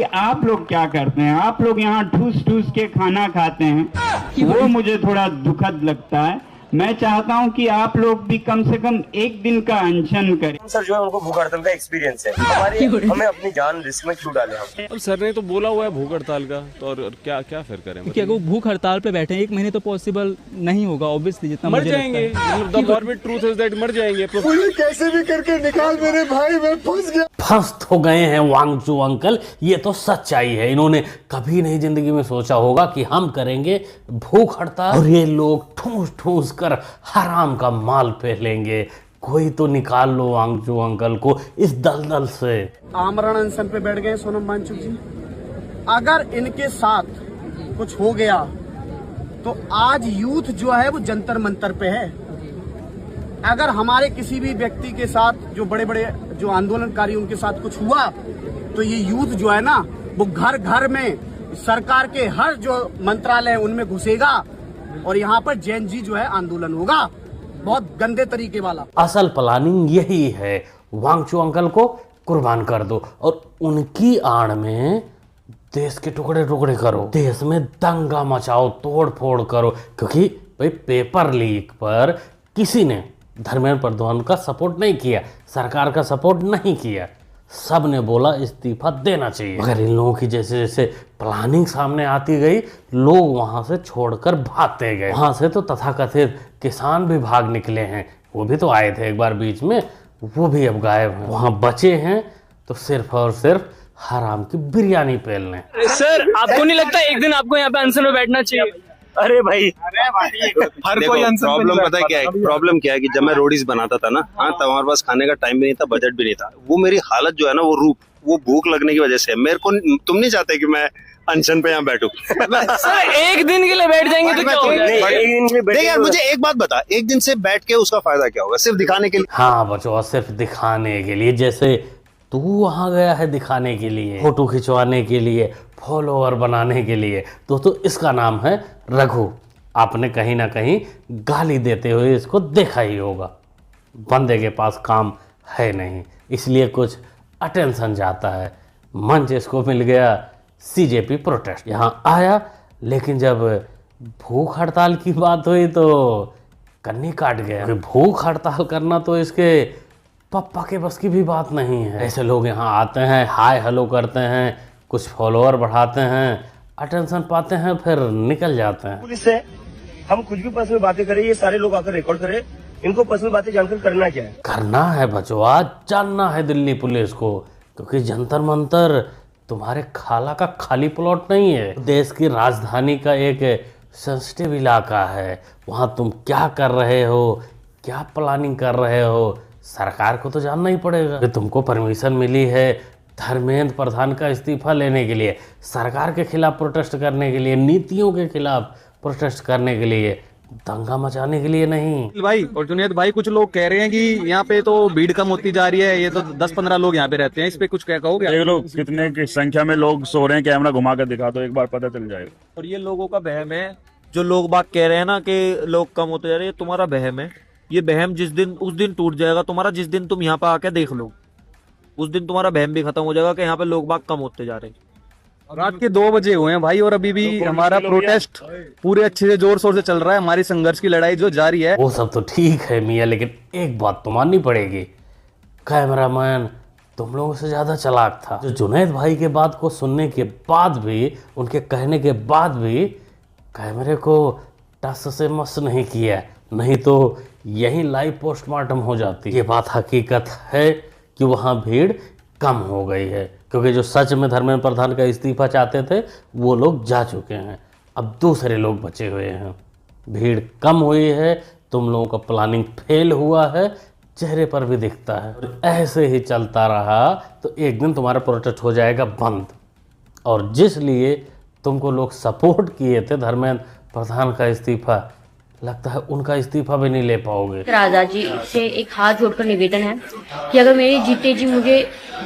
कि आप लोग क्या करते हैं, आप लोग यहाँ ठूस ठूस के खाना खाते हैं, वो मुझे थोड़ा दुखद लगता है। मैं चाहता हूं कि आप लोग भी कम से कम एक दिन का अनशन करें। सर जो है उनको भूख हड़ताल का एक्सपीरियंस है, हमें अपनी जान रिस्क में क्यों डालें हम। अब सर ने तो बोला हुआ है भूख हड़ताल का, तो और क्या क्या फिर करें? कि अगर वो भूख हड़ताल पे बैठे हैं 1 महीने तो पॉसिबल नहीं होगा ऑब्वियसली, जितना मर मुझे जाएंगे, लगता है। The morbid truth is that मर जाएंगे। कैसे भी करके निकाल मेरे भाई, मैं फंस गया। फंस तो गए हैं वांगचू अंकल, ये तो सच्चाई है। इन्होंने कभी नहीं जिंदगी में सोचा होगा कि हम करेंगे भूख हड़ताल और ये लोग ठूस ठूस कर हराम का माल पे लेंगे। कोई तो निकाल लो वांगचू अंकल को इस दलदल से। आमरण अनशन पे बैठ गए सोनम वांगचुक जी। अगर इनके साथ कुछ हो गया तो आज यूथ जो है वो जंतर मंतर पे है। अगर हमारे किसी भी व्यक्ति के साथ जो बड़े बड़े जो आंदोलनकारी उनके साथ कुछ हुआ तो ये यूथ जो है ना वो घर घर में सरकार के हर जो मंत्रालय है उनमें घुसेगा और यहाँ पर जैन जी जो है आंदोलन होगा, बहुत गंदे तरीके वाला। असल प्लानिंग यही है, वांगचू अंकल को कुर्बान कर दो और उनकी आड़ में देश के टुकड़े टुकड़े करो, देश में दंगा मचाओ, तोड़ फोड़ करो। क्योंकि भाई पेपर लीक पर किसी ने धर्मेंद्र प्रधान का सपोर्ट नहीं किया, सरकार का सपोर्ट नहीं किया, सब ने बोला इस्तीफा देना चाहिए। मगर इन लोगों की जैसे जैसे प्लानिंग सामने आती गई, लोग वहां से छोड़कर भागते गए। वहां से तो तथाकथित किसान भी भाग निकले हैं, वो भी तो आए थे एक बार बीच में, वो भी अब गायब हैं। वहां बचे हैं तो सिर्फ और सिर्फ हराम की बिरयानी पेलने। सर आपको नहीं लगता एक दिन आपको यहाँ पे अनशन में बैठना चाहिए? अरे भाई हर कोई प्रॉब्लम पता है क्या है? प्रॉब्लम क्या है कि जब मैं रोडीज बनाता था ना, हाँ, तब हमारे पास खाने का टाइम भी नहीं था, बजट भी नहीं था। वो मेरी हालत जो है ना, वो भूख लगने की वजह से। मेरे को तुम नहीं चाहते कि मैं अनशन पे यहाँ बैठूं। सर एक दिन के लिए बैठ जाएंगे तो क्या हो जाएगा? देख यार, मुझे एक बात बता, एक दिन से बैठ के उसका फायदा क्या होगा? सिर्फ दिखाने के लिए? हाँ बचवा, सिर्फ दिखाने के लिए। जैसे तू वहां गया है दिखाने के लिए, फोटो खिंचवाने के लिए, फॉलोअर बनाने के लिए, तो इसका नाम है रघु। आपने कहीं ना कहीं गाली देते हुए इसको देखा ही होगा। बंदे के पास काम है नहीं, इसलिए कुछ अटेंशन जाता है। मंच इसको मिल गया, सीजेपी प्रोटेस्ट यहाँ आया, लेकिन जब भूख हड़ताल की बात हुई तो कन्नी काट गया। भूख हड़ताल करना तो इसके पप्पा के बस की भी बात नहीं है। ऐसे लोग यहाँ आते हैं, हाय हेलो करते हैं, कुछ फॉलोअर बढ़ाते हैं, अटेंशन पाते हैं, फिर निकल जाते हैं। पुलिस से हम कुछ भी पर्सनल बातें करें, ये सारे लोग आकर रिकॉर्ड करें, इनको पर्सनल बातें जानकर करना क्या है? करना है बचवा, जानना है दिल्ली पुलिस को, क्योंकि जंतर मंतर तुम्हारे खाला का खाली प्लॉट नहीं है। देश की राजधानी का एक सेंसिटिव इलाका है, वहाँ तुम क्या कर रहे हो, क्या प्लानिंग कर रहे हो, सरकार को तो जानना ही पड़ेगा। कि तुमको परमिशन मिली है धर्मेंद्र प्रधान का इस्तीफा लेने के लिए, सरकार के खिलाफ प्रोटेस्ट करने के लिए, नीतियों के खिलाफ प्रोटेस्ट करने के लिए, दंगा मचाने के लिए नहीं। भाई और जुनैद भाई, कुछ लोग कह रहे हैं कि यहाँ पे तो भीड़ कम होती जा रही है, ये तो 10-15 लोग यहाँ पे रहते हैं, इस पे कुछ क्या कहोगे? देख लो कितने की संख्या में लोग सो रहे हैं, कैमरा घुमा कर दिखा दो, एक बार पता चल जाएगा। और ये लोगों का बहम है, जो लोग बात कह रहे हैं ना कि लोग कम होते जा रहे हैं, तुम्हारा बहम है। ये बहम उस दिन टूट जाएगा तुम्हारा, जिस दिन तुम यहाँ पे आके देख लो, उस दिन तुम्हारा बहम भी खत्म हो जाएगा कि यहाँ पे लोग बाग कम होते जा रहे हैं। रात के 2 बजे हुए हैं भाई, और अभी भी हमारा प्रोटेस्ट पूरे अच्छे से जोर शोर से चल रहा है। हमारी संघर्ष की लड़ाई जो जारी है। वो सब तो ठीक है मियाँ, लेकिन एक बात तो माननी पड़ेगी, कैमरामैन तुम लोगों से ज्यादा चालाक था। जो जुनैद भाई के बात को सुनने के बाद भी, उनके कहने के बाद भी कैमरे को टस से मस नहीं किया, नहीं तो यही लाइव पोस्टमार्टम हो जाती। ये बात हकीकत है कि वहाँ भीड़ कम हो गई है, क्योंकि जो सच में धर्मेंद्र प्रधान का इस्तीफा चाहते थे वो लोग जा चुके हैं, अब दूसरे लोग बचे हुए हैं। भीड़ कम हुई है, तुम लोगों का प्लानिंग फेल हुआ है, चेहरे पर भी दिखता है। और ऐसे ही चलता रहा तो एक दिन तुम्हारा प्रोटेस्ट हो जाएगा बंद। और जिस लिए तुमको लोग सपोर्ट किए थे धर्मेंद्र प्रधान का इस्तीफा, लगता है उनका इस्तीफा भी नहीं ले पाओगे। राजा जी से एक हाथ जोड़कर निवेदन है कि अगर मेरे जीते जी मुझे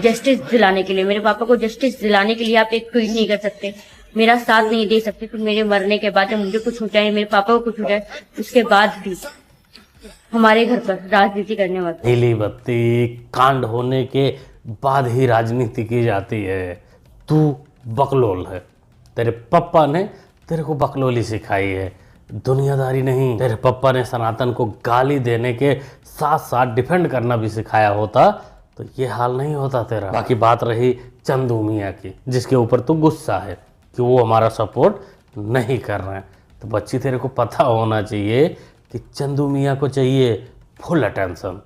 जस्टिस दिलाने के लिए, मेरे पापा को जस्टिस दिलाने के लिए आप एक ट्वीट नहीं कर सकते, मेरा साथ नहीं दे सकते, तो मेरे मरने के बाद मुझे कुछ हो जाए, मेरे पापा को कुछ हो जाए, उसके बाद भी हमारे घर पर राजनीति करने वाले। नीली बत्ती कांड होने के बाद ही राजनीति की जाती है। तू बकलोल है। तेरे पप्पा ने तेरे को बकलोली सिखाई है, दुनियादारी नहीं। तेरे पप्पा ने सनातन को गाली देने के साथ साथ डिफेंड करना भी सिखाया होता तो ये हाल नहीं होता तेरा। बाकी बात रही चंदू मियाँ की, जिसके ऊपर तू गुस्सा है कि वो हमारा सपोर्ट नहीं कर रहे हैं, तो बच्ची तेरे को पता होना चाहिए कि चंदू मियाँ को चाहिए फुल अटेंशन।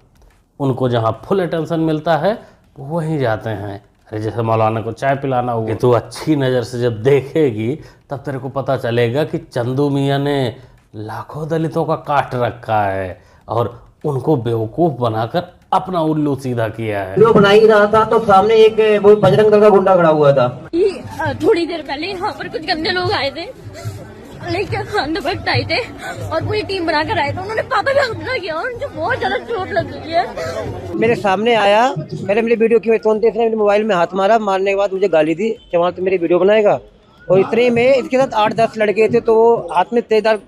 उनको जहाँ फुल अटेंशन मिलता है वो वहीं जाते हैं। अरे जैसे मौलाना को चाय पिलाना होगा, तो अच्छी नज़र से जब देखेगी तब तेरे को पता चलेगा कि चंदू मियाँ ने लाखों दलितों का काट रखा है और उनको बेवकूफ़ बनाकर अपना उल्लू सीधा किया है। वीडियो बना ही रहा था तो सामने एक वो बजरंग दल का गुंडा खड़ा हुआ था। थोड़ी देर पहले यहाँ पर कुछ गंदे लोग आए थे, लेके खान वक्त आए थे और पूरी टीम बनाकर आए थे। उन्होंने पापा पे हमला किया और मुझे बहुत ज्यादा चोट लग गई है। मेरे सामने आया, पहले मेरी वीडियो की तुरंत इसने मेरे मोबाइल में हाथ मारा, मारने के बाद मुझे गाली दी, चमाल तो मेरी वीडियो बनाएगा। और इतने में इसके साथ 8-10 लड़के थे, तो वो हाथ में तेजदार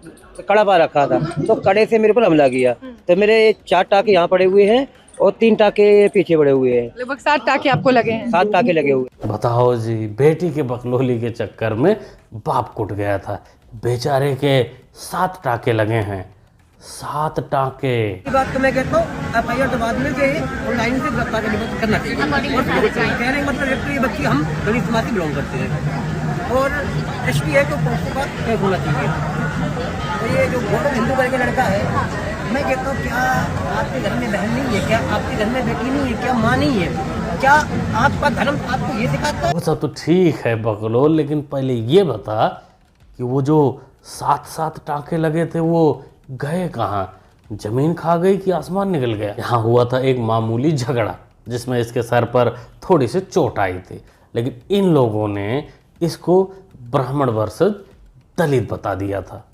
कड़ा पा रखा था, तो कड़े से मेरे पर हमला किया। तो मेरे 4 टाके यहाँ पड़े हुए हैं और 3 टाके पीछे पड़े हुए हैं। लगभग 7 टाके आपको लगे हैं? 7 टाके लगे हुए। बताओ जी, बेटी के बकलोली के चक्कर में बाप कुट गया था, बेचारे के 7 टाके लगे हैं। 7 टाके। बात तो मैं कहता हूँ FIR तो बाद में चाहिए और लाइन से गिरफ्तार करना चाहिए। कहने का मतलब ये बच्ची हम दलित समाज से बिलोंग करते हैं और एसटी है तो उसके बाद होना चाहिए। तो ये जो हिंदू वर्ग का लड़का है, मैं कहता हूँ क्या आपके घर में बहन नहीं है, क्या आपके घर में बेटी नहीं है, क्या माँ नहीं है, क्या आपका धर्म आपको ये सिखाता है? वो सब तो ठीक है बकलोल, लेकिन पहले ये बता कि वो जो 7 टाँके लगे थे वो गए कहाँ? जमीन खा गई कि आसमान निकल गया? यहाँ हुआ था एक मामूली झगड़ा जिसमें इसके सर पर थोड़ी सी चोट आई थी, लेकिन इन लोगों ने इसको ब्राह्मण वर्सेस दलित बता दिया था।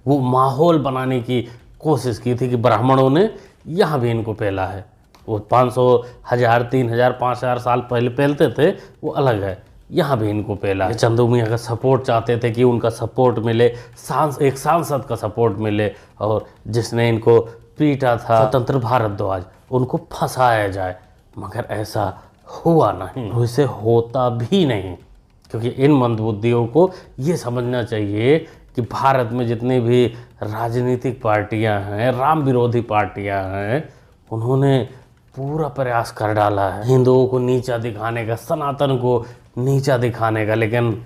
वो माहौल बनाने की कोशिश की थी कि ब्राह्मणों ने यहाँ भी इनको पहला है। वो 500, 1000, 3000, 5000 साल पहले पहलते थे, वो अलग है। यहाँ भी इनको पहला है। चंदू मियाँ का सपोर्ट चाहते थे कि उनका सपोर्ट मिले, एक सांसद का सपोर्ट मिले, और जिसने इनको पीटा था स्वतंत्र भारद्वाज, उनको फंसाया जाए, मगर ऐसा हुआ नहीं, वैसे होता भी नहीं, क्योंकि इन मंदबुद्धियों को ये समझना चाहिए कि भारत में जितनी भी राजनीतिक पार्टियां हैं, राम विरोधी पार्टियां हैं, उन्होंने पूरा प्रयास कर डाला है हिंदुओं को नीचा दिखाने का, सनातन को नीचा दिखाने का, लेकिन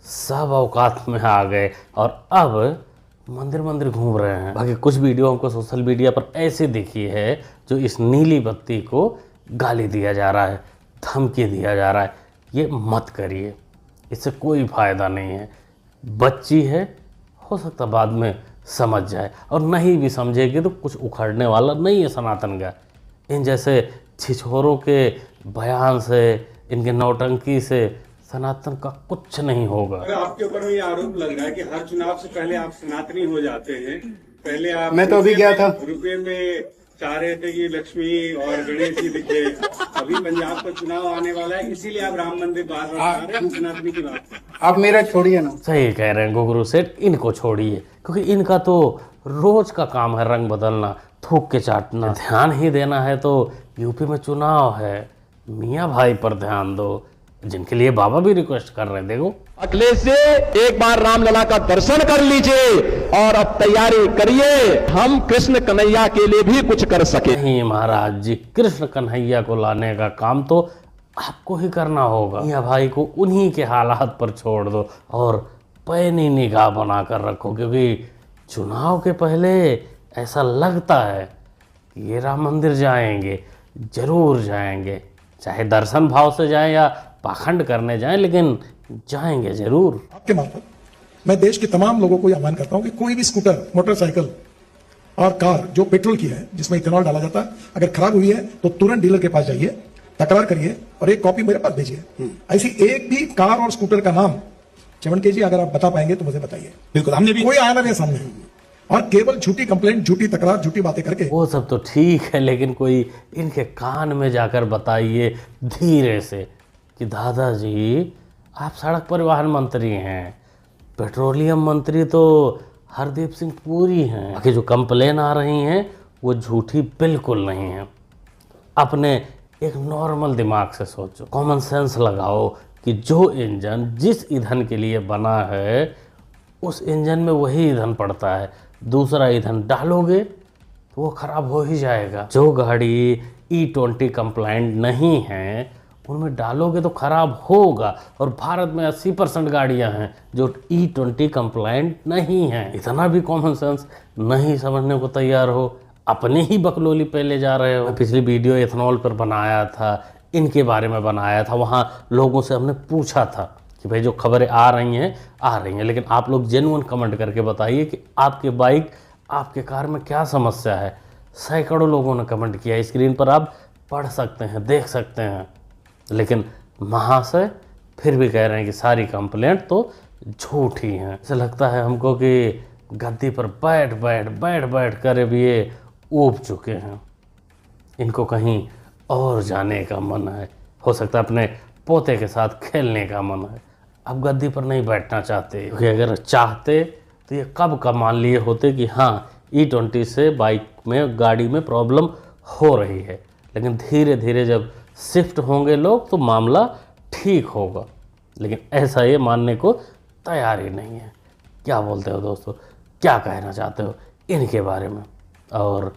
सब औकात में आ गए और अब मंदिर मंदिर घूम रहे हैं। बाकी कुछ वीडियो हमको सोशल मीडिया पर ऐसे दिखी है जो इस नीली बत्ती को गाली दिया जा रहा है, धमकी दिया जा रहा है। ये मत करिए, इससे कोई फ़ायदा नहीं है। बच्ची है, हो सकता बाद में समझ जाए, और नहीं भी समझेगी तो कुछ उखड़ने वाला नहीं है सनातन का। इन जैसे छिछोरों के बयान से, इनके नौटंकी से सनातन का कुछ नहीं होगा। आपके ऊपर ये आरोप लग रहा है कि हर चुनाव से पहले आप सनातनी हो जाते हैं। पहले आप मैं तो अभी गया था, रुपये में चाह रहे थे कि लक्ष्मी और गणेश जी दिखे। अभी पंजाब का चुनाव आने वाला है, इसीलिए आप राम मंदिर बार सनातनी की बात आप मेरा छोड़िए ना। सही कह रहे हैं गुरु सेठ, इनको छोड़िए, क्योंकि इनका तो रोज का काम है रंग बदलना, थूक के चाटना। ध्यान ही देना है तो यूपी में चुनाव है, मियाँ भाई पर ध्यान दो, जिनके लिए बाबा भी रिक्वेस्ट कर रहे हैं। देखो अखिलेश जी, एक बार रामलला का दर्शन कर लीजिए और अब तैयारी करिए, हम कृष्ण कन्हैया के लिए भी कुछ कर सके। नहीं महाराज जी, कृष्ण कन्हैया को लाने का काम तो आपको ही करना होगा। मियाँ भाई को उन्हीं के हालात पर छोड़ दो और पैनी निगाह बना कर रखो, क्योंकि चुनाव के पहले ऐसा लगता है कि ये राम मंदिर जाएंगे, जरूर जाएंगे, चाहे दर्शन भाव से जाएं या पाखंड करने जाएं, लेकिन जाएंगे जरूर। आपके मार्फत मैं देश के तमाम लोगों को यह आह्वान करता हूं कि कोई भी स्कूटर, मोटरसाइकिल और कार जो पेट्रोल की है, जिसमें इथेनॉल डाला जाता है, अगर खराब हुई है तो तुरंत डीलर के पास जाइए, तकरार करिए और एक कॉपी मेरे पास भेजिए। ऐसी एक भी कार और स्कूटर का नाम चमनके जी अगर आप बता पाएंगे तो मुझे बताइए। बिल्कुल, हमने भी कोई आया ना मेरे सामने, और केवल झूठी कंप्लेंट, झूठी तकरार, झूठी बातें करके। वो सब तो ठीक है, लेकिन कोई इनके कान में जाकर बताइए धीरे से कि दादाजी आप सड़क परिवहन मंत्री हैं, पेट्रोलियम मंत्री तो हरदीप सिंह पुरी हैं। बाकी जो कंप्लेन आ रही हैं वो झूठी बिल्कुल नहीं है। अपने एक नॉर्मल दिमाग से सोचो, कॉमन सेंस लगाओ कि जो इंजन जिस ईंधन के लिए बना है उस इंजन में वही ईंधन पड़ता है, दूसरा ईंधन डालोगे तो वो ख़राब हो ही जाएगा। जो गाड़ी E20 कंप्लाइंट नहीं है उनमें डालोगे तो ख़राब होगा, और भारत में 80% गाड़ियां हैं जो E20 कंप्लाइंट नहीं हैं। इतना भी कॉमन सेंस नहीं समझने को तैयार हो, अपने ही बकलोली पे ले जा रहे हो। पिछली वीडियो एथनॉल पर बनाया था, इनके बारे में बनाया था, वहाँ लोगों से हमने पूछा था कि भाई जो खबरें आ रही हैं, लेकिन आप लोग जेन्युइन कमेंट करके बताइए कि आपके बाइक, आपके कार में क्या समस्या है। सैकड़ों लोगों ने कमेंट किया, स्क्रीन पर आप पढ़ सकते हैं, देख सकते हैं। लेकिन महाशय फिर भी कह रहे हैं कि सारी कंप्लेंट तो झूठी हैं। ऐसा लगता है हमको कि गद्दी पर बैठ कर भी ये ऊब चुके हैं, इनको कहीं और जाने का मन है। हो सकता है अपने पोते के साथ खेलने का मन है, अब गद्दी पर नहीं बैठना चाहते। क्योंकि अगर चाहते तो ये कब का मान लिए होते कि हाँ E20 से बाइक में, गाड़ी में प्रॉब्लम हो रही है। लेकिन धीरे धीरे जब शिफ्ट होंगे लोग तो मामला ठीक होगा, लेकिन ऐसा ये मानने को तैयार ही नहीं है। क्या बोलते हो दोस्तों, क्या कहना चाहते हो इनके बारे में और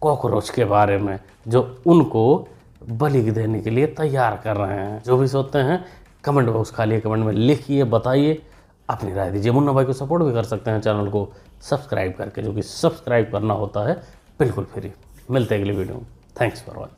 कॉकरोच के बारे में जो उनको बलि देने के लिए तैयार कर रहे हैं? जो भी सोचते हैं कमेंट बॉक्स खाली कमेंट में लिखिए, बताइए, अपनी राय दीजिए। मुन्ना भाई को सपोर्ट भी कर सकते हैं चैनल को सब्सक्राइब करके, जो कि सब्सक्राइब करना होता है बिल्कुल फ्री। मिलते हैं अगली वीडियो में। Thanks for watching.